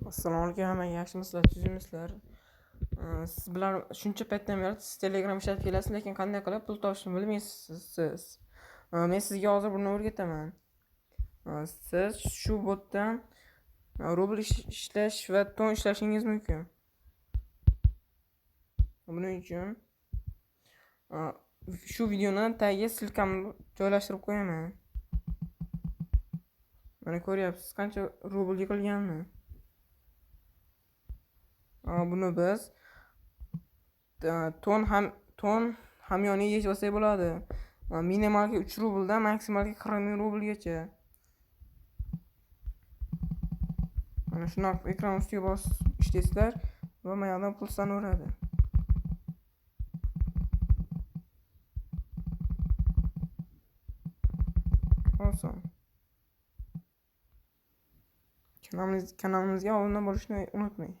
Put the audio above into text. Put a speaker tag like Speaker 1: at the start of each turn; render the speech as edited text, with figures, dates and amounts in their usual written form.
Speaker 1: Assalomu alaykum hammaga, yaxshimisizlar, tuzukmisizlar? Siz bilan shuncha paytdan beri siz Telegram ishlatib kelasiz, lekin qanday qilib pul topishni bilmaysiz siz. Men sizga hozir buni o'rgataman. Siz shu botdan rubl ishlash va ton ishlashingiz mumkin. Buning uchun shu videoni tagiga silkamni joylashtirib qo'yaman. Mana ko'ryapsiz qancha rubl yiqilganini. Buni biz ton hamyoniga yechib olsak bo'ladi. Minimalga 3 rubldan maksimalga 40 ming rublgacha. Mana shunaqa ekran ustiga bosib ishlaysizlar va mana yoqdan pulsanaveradi. Oson. Kanalimizga obuna bo'lishni unutmang.